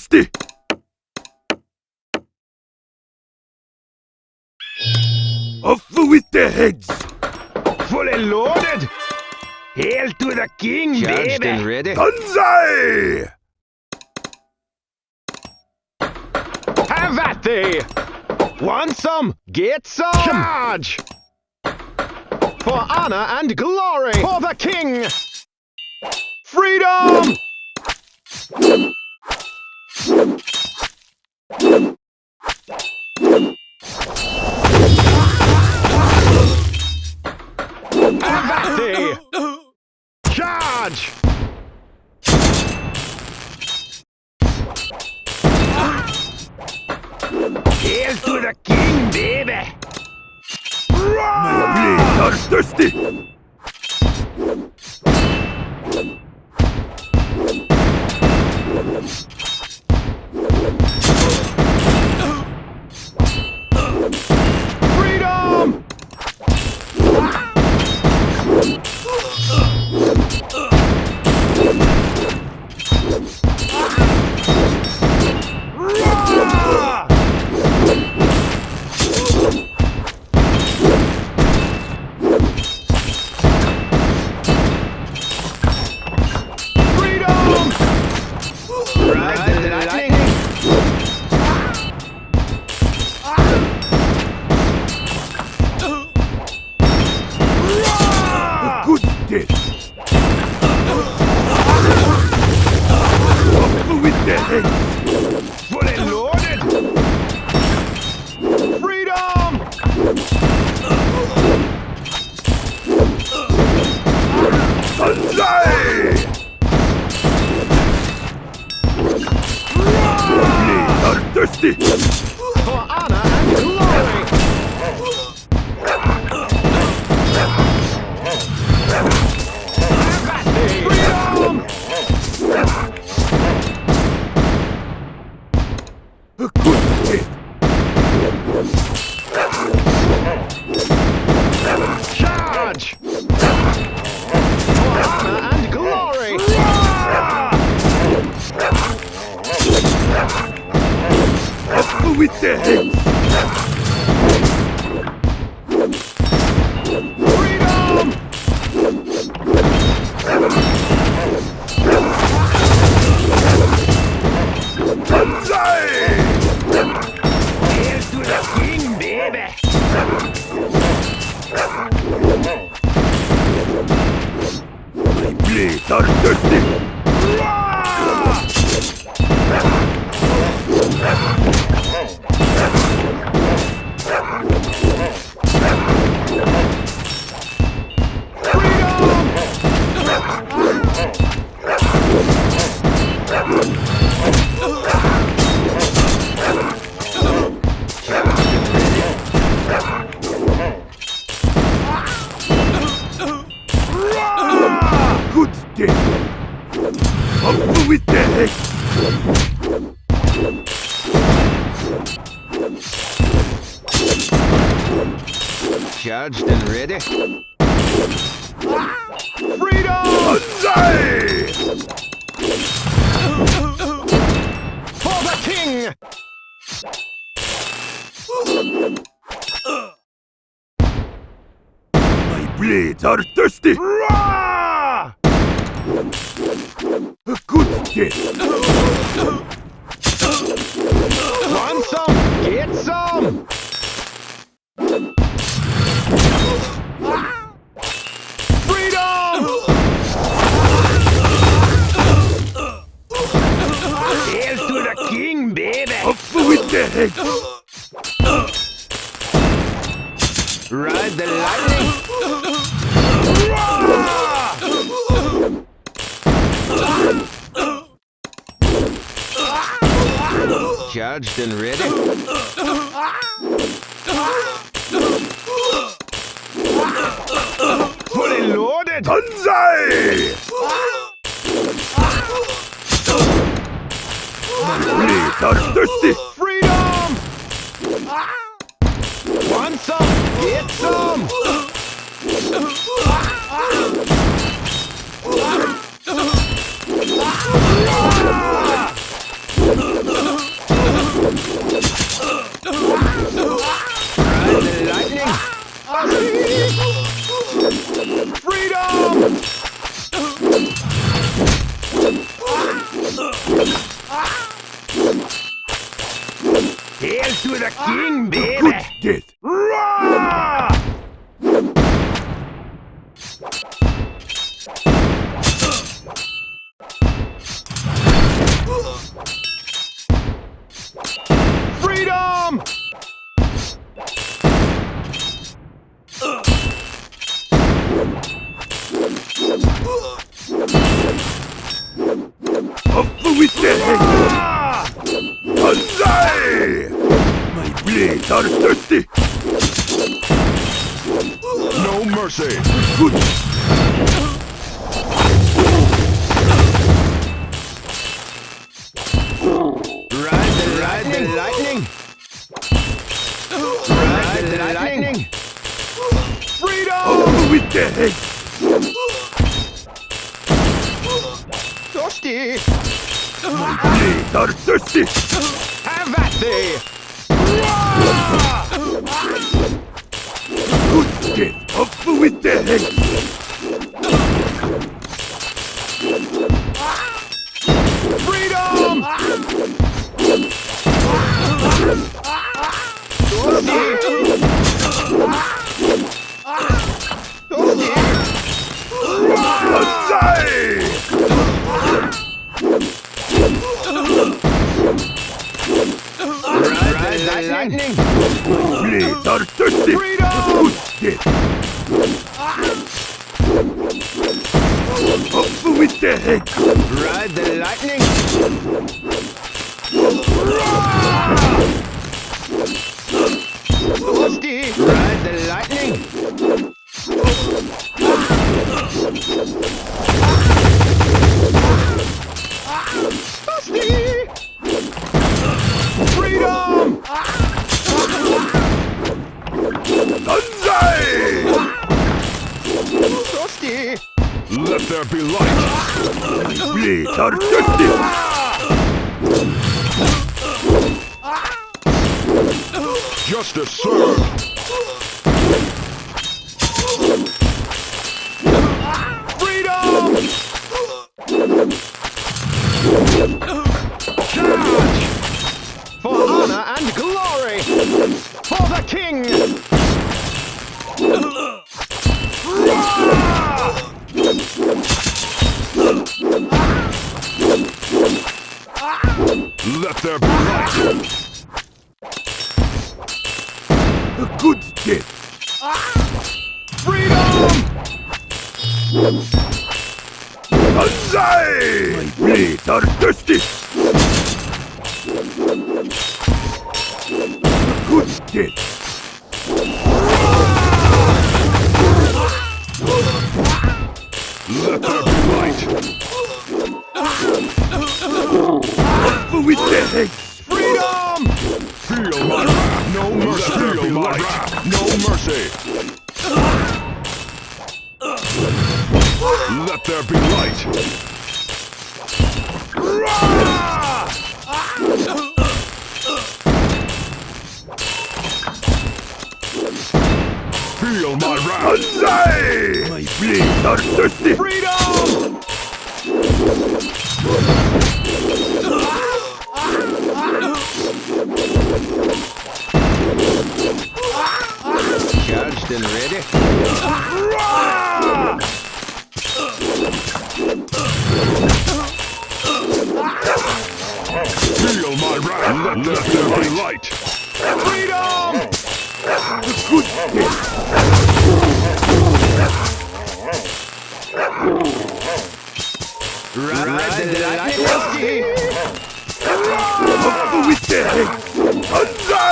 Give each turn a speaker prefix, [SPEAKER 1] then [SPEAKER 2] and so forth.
[SPEAKER 1] thirsty! Off with the heads!
[SPEAKER 2] Fully loaded! Hail to the king,
[SPEAKER 3] Charged
[SPEAKER 2] baby!
[SPEAKER 3] and ready.
[SPEAKER 1] Banzai!
[SPEAKER 2] Have at thee! Want some? Get some! Charge! For honor and glory! For the king! Freedom! Have at thee! Charge! Hail to the king, baby!
[SPEAKER 1] My blades are thirsty!
[SPEAKER 2] Freedom!
[SPEAKER 1] Good death! Off with the head!
[SPEAKER 2] Fully loaded! Freedom!
[SPEAKER 1] Banzai! Blades are thirsty!
[SPEAKER 2] For honor and glory! Freedom!
[SPEAKER 1] Good death!
[SPEAKER 2] Charge! For honor and glory!
[SPEAKER 1] Off with the head!
[SPEAKER 2] Freedom!
[SPEAKER 1] Banzai!
[SPEAKER 2] Hail to the king, baby!
[SPEAKER 1] My blades are thirsty! Good death! Up with the head!
[SPEAKER 3] Charged and ready.
[SPEAKER 2] Freedom!
[SPEAKER 1] Banzai!
[SPEAKER 2] For the king!
[SPEAKER 1] My blades are thirsty!
[SPEAKER 2] Rah!
[SPEAKER 1] Good death!
[SPEAKER 2] Want some? Get some! Freedom! Hail to the king, baby!
[SPEAKER 1] Up with the head!
[SPEAKER 3] Ride the lightning. Charged and ready.
[SPEAKER 2] Fully loaded!
[SPEAKER 1] Banzai! Blades are thirsty!
[SPEAKER 2] Freedom! Want some? Get some! sting, baby.
[SPEAKER 1] Good death.
[SPEAKER 2] Roar! Freedom!
[SPEAKER 1] Off with the head.
[SPEAKER 2] Ah!
[SPEAKER 1] Banzai! My blades are thirsty.
[SPEAKER 2] No mercy.
[SPEAKER 1] Good.
[SPEAKER 3] Ride the lightning. Ride the lightning.
[SPEAKER 2] Freedom!
[SPEAKER 1] Off with the head.
[SPEAKER 2] Toasty!
[SPEAKER 1] My blades are thirsty.
[SPEAKER 2] Have at thee!
[SPEAKER 1] Good death. Off with the head.
[SPEAKER 2] Freedom!
[SPEAKER 1] Banzai!
[SPEAKER 3] Ride the lightning.
[SPEAKER 1] Blades are thirsty.
[SPEAKER 2] Freedom!
[SPEAKER 1] Good death. Off with the head.
[SPEAKER 3] Ride the lightning.
[SPEAKER 2] Toasty!
[SPEAKER 3] Ride the lightning.
[SPEAKER 2] Toasty! Freedom!
[SPEAKER 1] Banzai!
[SPEAKER 2] Toasty!
[SPEAKER 4] Let there be light.
[SPEAKER 1] Blades are thirsty.
[SPEAKER 4] Justice served.
[SPEAKER 2] Freedom! Charge! For honor and glory! For the king!
[SPEAKER 4] Let there be light.
[SPEAKER 1] A good death.
[SPEAKER 2] Freedom!
[SPEAKER 1] Banzai! My blades are thirsty. Good death.
[SPEAKER 4] Let there be light.
[SPEAKER 1] Off with the head.
[SPEAKER 2] Freedom!
[SPEAKER 4] Feel my wrath. No mercy. Feel my wrath. No mercy. Let there be light. Feel my wrath.
[SPEAKER 1] Banzai! My blades are thirsty.
[SPEAKER 2] Freedom!
[SPEAKER 3] Charged and ready.
[SPEAKER 4] Feel my wrath. Let there be light.
[SPEAKER 2] Freedom!
[SPEAKER 1] Good death.
[SPEAKER 3] Ride the lightning.
[SPEAKER 1] Off with the head. Banzai!